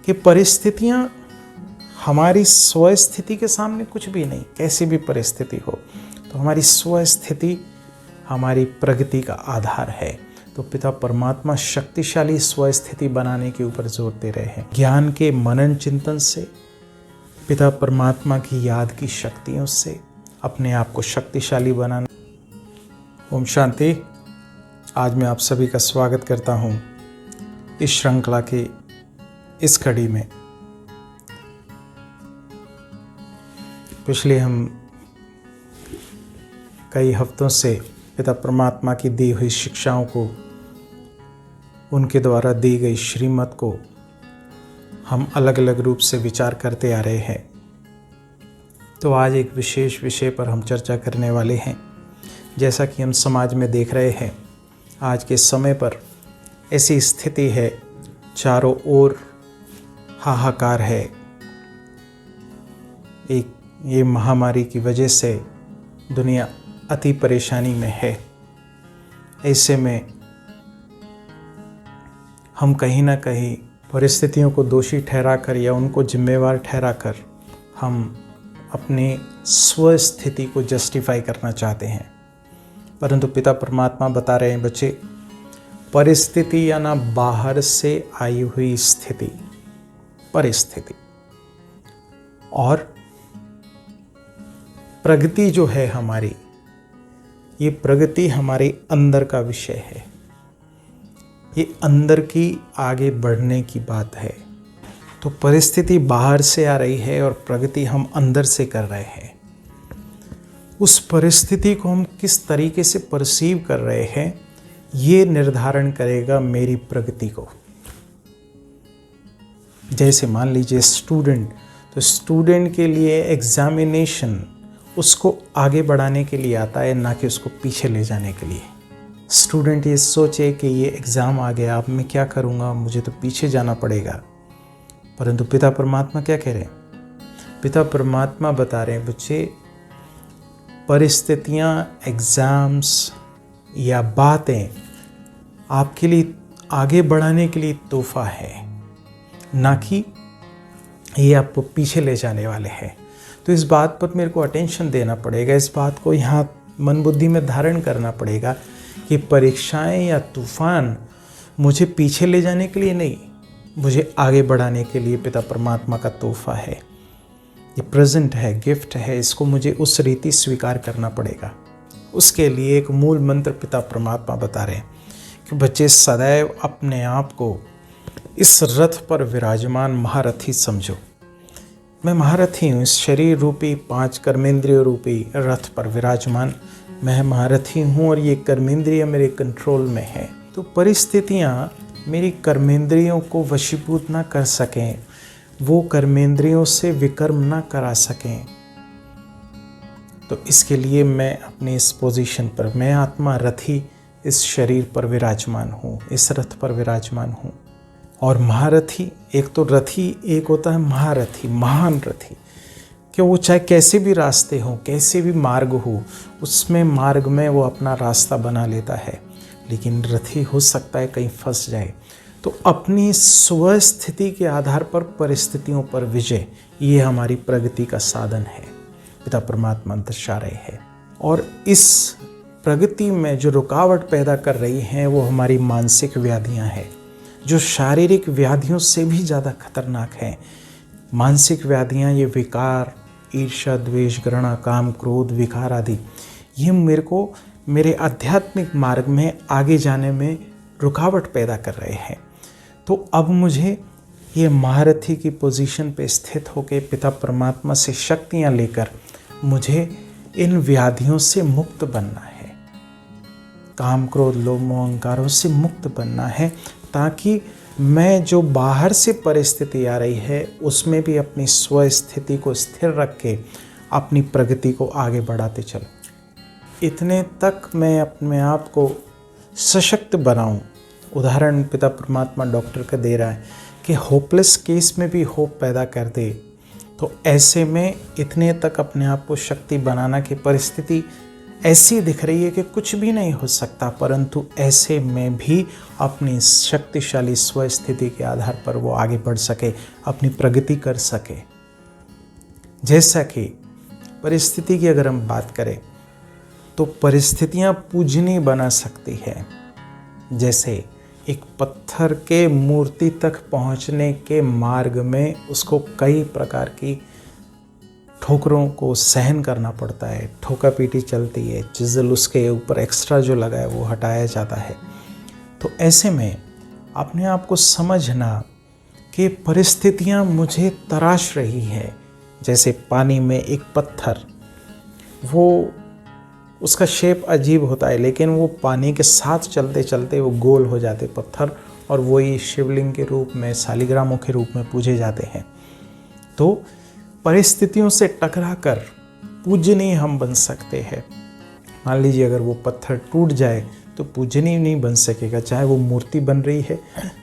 कि परिस्थितियाँ हमारी स्वस्थिति के सामने कुछ भी नहीं, कैसी भी परिस्थिति हो तो हमारी स्वस्थिति हमारी प्रगति का आधार है। तो पिता परमात्मा शक्तिशाली स्वस्थिति बनाने के ऊपर जोर दे रहे हैं। ज्ञान के मनन चिंतन से, पिता परमात्मा की याद की शक्तियों से अपने आप को शक्तिशाली बनाना। ओम शांति। आज मैं आप सभी का स्वागत करता हूँ इस श्रृंखला के इस कड़ी में। पिछले हम कई हफ्तों से पिता परमात्मा की दी हुई शिक्षाओं को, उनके द्वारा दी गई श्रीमत को हम अलग अलग रूप से विचार करते आ रहे हैं। तो आज एक विशेष विषय पर हम चर्चा करने वाले हैं। जैसा कि हम समाज में देख रहे हैं, आज के समय पर ऐसी स्थिति है, चारों ओर हाहाकार है। ये महामारी की वजह से दुनिया अति परेशानी में है। ऐसे में हम कहीं ना कहीं परिस्थितियों को दोषी ठहराकर या उनको जिम्मेवार ठहराकर हम अपनी स्वस्थिति को जस्टिफाई करना चाहते हैं। परंतु पिता परमात्मा बता रहे हैं, बच्चे, परिस्थिति या ना बाहर से आई हुई स्थिति, परिस्थिति और प्रगति जो है हमारी, ये प्रगति हमारे अंदर का विषय है। ये अंदर की आगे बढ़ने की बात है। तो परिस्थिति बाहर से आ रही है और प्रगति हम अंदर से कर रहे हैं। उस परिस्थिति को हम किस तरीके से परसीव कर रहे हैं, ये निर्धारण करेगा मेरी प्रगति को। जैसे मान लीजिए स्टूडेंट, तो स्टूडेंट के लिए एग्जामिनेशन उसको आगे बढ़ाने के लिए आता है, ना कि उसको पीछे ले जाने के लिए। स्टूडेंट ये सोचे कि ये एग्ज़ाम आ गया, अब मैं क्या करूँगा, मुझे तो पीछे जाना पड़ेगा। परंतु पिता परमात्मा क्या कह रहे हैं? पिता परमात्मा बता रहे हैं, बच्चे, परिस्थितियाँ, एग्ज़ाम्स या बातें आपके लिए आगे बढ़ाने के लिए तोहफा है, ना कि ये आपको पीछे ले जाने वाले हैं। तो इस बात पर मेरे को अटेंशन देना पड़ेगा, इस बात को यहाँ मन बुद्धि में धारण करना पड़ेगा कि परीक्षाएं या तूफान मुझे पीछे ले जाने के लिए नहीं, मुझे आगे बढ़ाने के लिए पिता परमात्मा का तोहफा है। ये प्रेजेंट है, गिफ्ट है, इसको मुझे उस रीति स्वीकार करना पड़ेगा। उसके लिए एक मूल मंत्र पिता परमात्मा बता रहे हैं कि बच्चे, सदैव अपने आप को इस रथ पर विराजमान महारथी समझो। मैं महारथी हूँ, इस शरीर रूपी 5 कर्मेंद्रिय रूपी रथ पर विराजमान मैं महारथी हूँ और ये कर्मेंद्रिय मेरे कंट्रोल में है। तो परिस्थितियाँ मेरी कर्मेंद्रियों को वशीभूत ना कर सकें, वो कर्मेंद्रियों से विकर्म ना करा सकें। तो इसके लिए मैं अपनी इस पोजीशन पर, मैं आत्मा रथी इस शरीर पर विराजमान हूँ, इस रथ पर विराजमान हूँ। और महारथी, एक तो रथी, एक होता है महारथी, महान रथी, कि वो चाहे कैसे भी रास्ते हों, कैसे भी मार्ग हो, उसमें मार्ग में वो अपना रास्ता बना लेता है। लेकिन रथी हो सकता है कहीं फंस जाए। तो अपनी स्वस्थिति के आधार पर परिस्थितियों पर विजय, ये हमारी प्रगति का साधन है, पिता परमात्मा दर्शा रहे हैं। और इस प्रगति में जो रुकावट पैदा कर रही हैं वो हमारी मानसिक व्याधियाँ हैं, जो शारीरिक व्याधियों से भी ज़्यादा खतरनाक हैं। मानसिक व्याधियाँ, ये विकार, ईर्ष्या, द्वेष, घृणा, काम, क्रोध, विकार आदि, ये मेरे को मेरे आध्यात्मिक मार्ग में आगे जाने में रुकावट पैदा कर रहे हैं। तो अब मुझे ये महारथी की पोजीशन पे स्थित होकर पिता परमात्मा से शक्तियाँ लेकर मुझे इन व्याधियों से मुक्त बनना है, काम, क्रोध, लोभ, मोह, अहंकारों से मुक्त बनना है, ताकि मैं जो बाहर से परिस्थिति आ रही है उसमें भी अपनी स्वस्थिति को स्थिर रख के अपनी प्रगति को आगे बढ़ाते चलूं। इतने तक मैं अपने आप को सशक्त बनाऊं। उदाहरण पिता परमात्मा डॉक्टर का दे रहा है कि होपलेस केस में भी होप पैदा कर दे। तो ऐसे में इतने तक अपने आप को शक्ति बनाना कि परिस्थिति ऐसी दिख रही है कि कुछ भी नहीं हो सकता, परंतु ऐसे में भी अपनी शक्तिशाली स्वस्थिति के आधार पर वो आगे बढ़ सके, अपनी प्रगति कर सके। जैसा कि परिस्थिति की अगर हम बात करें तो परिस्थितियां पूजनीय बना सकती है। जैसे एक पत्थर के मूर्ति तक पहुंचने के मार्ग में उसको कई प्रकार की ठोकरों को सहन करना पड़ता है, ठोका पीटी चलती है, चिज़ल उसके ऊपर एक्स्ट्रा जो लगा है वो हटाया जाता है। तो ऐसे में अपने आप को समझना कि परिस्थितियां मुझे तराश रही है। जैसे पानी में एक पत्थर, वो उसका शेप अजीब होता है, लेकिन वो पानी के साथ चलते चलते वो गोल हो जाते पत्थर, और वही शिवलिंग के रूप में, शालिग्रामों के रूप में पूजे जाते हैं। तो परिस्थितियों से टकरा कर पूजनीय हम बन सकते हैं। मान लीजिए अगर वो पत्थर टूट जाए तो पूजनीय नहीं बन सकेगा, चाहे वो मूर्ति बन रही है,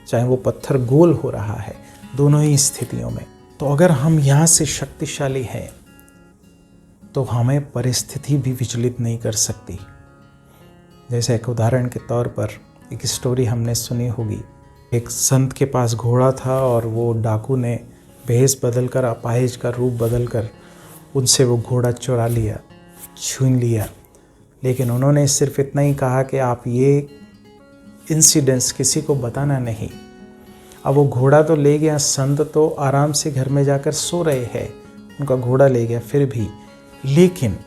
चाहे वो पत्थर गोल हो रहा है, दोनों ही स्थितियों में। तो अगर हम यहाँ से शक्तिशाली हैं तो हमें परिस्थिति भी विचलित नहीं कर सकती। जैसे एक उदाहरण के तौर पर एक स्टोरी हमने सुनी होगी। एक संत के पास घोड़ा था और वो डाकू ने भेष बदलकर, अपाहिज का रूप बदलकर उनसे वो घोड़ा चुरा लिया, छीन लिया। लेकिन उन्होंने सिर्फ इतना ही कहा कि आप ये इंसिडेंट्स किसी को बताना नहीं। अब वो घोड़ा तो ले गया, संत तो आराम से घर में जाकर सो रहे हैं, उनका घोड़ा ले गया फिर भी, लेकिन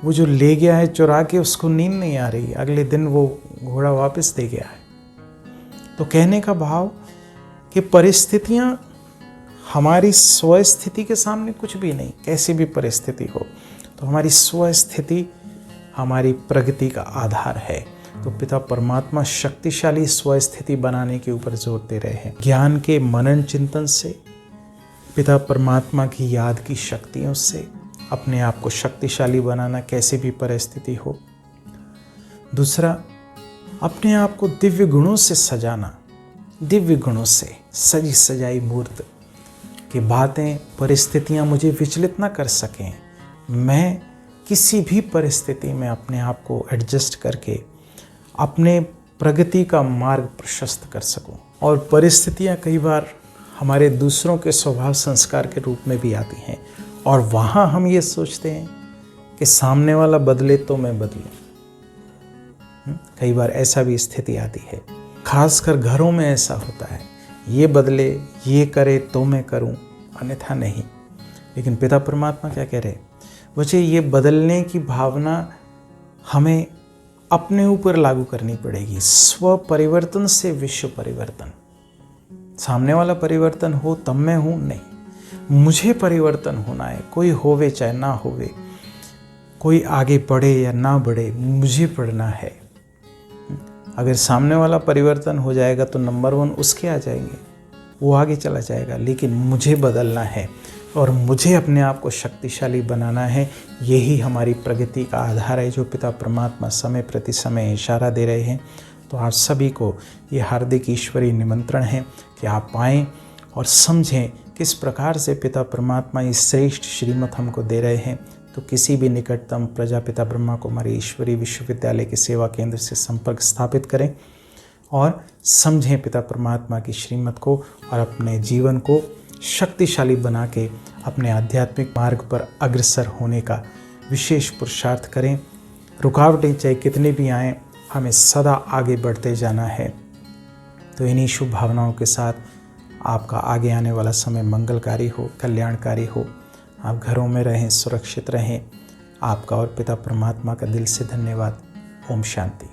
वो जो ले गया है चुरा के, उसको नींद नहीं आ रही। अगले दिन वो घोड़ा वापस दे गया है। तो कहने का भाव कि परिस्थितियां हमारी स्वस्थिति के सामने कुछ भी नहीं, कैसी भी परिस्थिति हो, तो हमारी स्वस्थिति हमारी प्रगति का आधार है। तो पिता परमात्मा शक्तिशाली स्वस्थिति बनाने के ऊपर जोर दे रहे हैं। ज्ञान के मनन चिंतन से, पिता परमात्मा की याद की शक्तियों से अपने आप को शक्तिशाली बनाना, कैसी भी परिस्थिति हो। दूसरा, अपने आप को दिव्य गुणों से सजाना, दिव्य गुणों से सजी सजाई मूर्त कि बातें, परिस्थितियां मुझे विचलित ना कर सकें। मैं किसी भी परिस्थिति में अपने आप को एडजस्ट करके अपने प्रगति का मार्ग प्रशस्त कर सकूं। और परिस्थितियां कई बार हमारे दूसरों के स्वभाव संस्कार के रूप में भी आती हैं, और वहाँ हम ये सोचते हैं कि सामने वाला बदले तो मैं बदलूं। कई बार ऐसा भी स्थिति आती है, खासकर घरों में ऐसा होता है, ये बदले, ये करे तो मैं करूं, अन्यथा नहीं। लेकिन पिता परमात्मा क्या कह रहे हैं? मुझे ये बदलने की भावना हमें अपने ऊपर लागू करनी पड़ेगी। स्व परिवर्तन से विश्व परिवर्तन। सामने वाला परिवर्तन हो तब मैं हूं, नहीं, मुझे परिवर्तन होना है। कोई होवे चाहे ना होवे, कोई आगे बढ़े या ना बढ़े, मुझे बढ़ना है। अगर सामने वाला परिवर्तन हो जाएगा तो नंबर 1 उसके आ जाएंगे, वो आगे चला जाएगा, लेकिन मुझे बदलना है और मुझे अपने आप को शक्तिशाली बनाना है। यही हमारी प्रगति का आधार है, जो पिता परमात्मा समय प्रति समय इशारा दे रहे हैं। तो आप सभी को ये हार्दिक ईश्वरीय निमंत्रण है कि आप आएँ और समझें किस प्रकार से पिता परमात्मा इस श्रेष्ठ श्रीमत हमको दे रहे हैं। तो किसी भी निकटतम प्रजापिता ब्रह्मा कुमारी ईश्वरी विश्वविद्यालय के सेवा केंद्र से संपर्क स्थापित करें और समझें पिता परमात्मा की श्रीमत को, और अपने जीवन को शक्तिशाली बना के अपने आध्यात्मिक मार्ग पर अग्रसर होने का विशेष पुरुषार्थ करें। रुकावटें चाहे कितनी भी आएँ, हमें सदा आगे बढ़ते जाना है। तो इन्हीं शुभ भावनाओं के साथ आपका आगे आने वाला समय मंगलकारी हो, कल्याणकारी हो। आप घरों में रहें, सुरक्षित रहें। आपका और पिता परमात्मा का दिल से धन्यवाद। ओम शांति।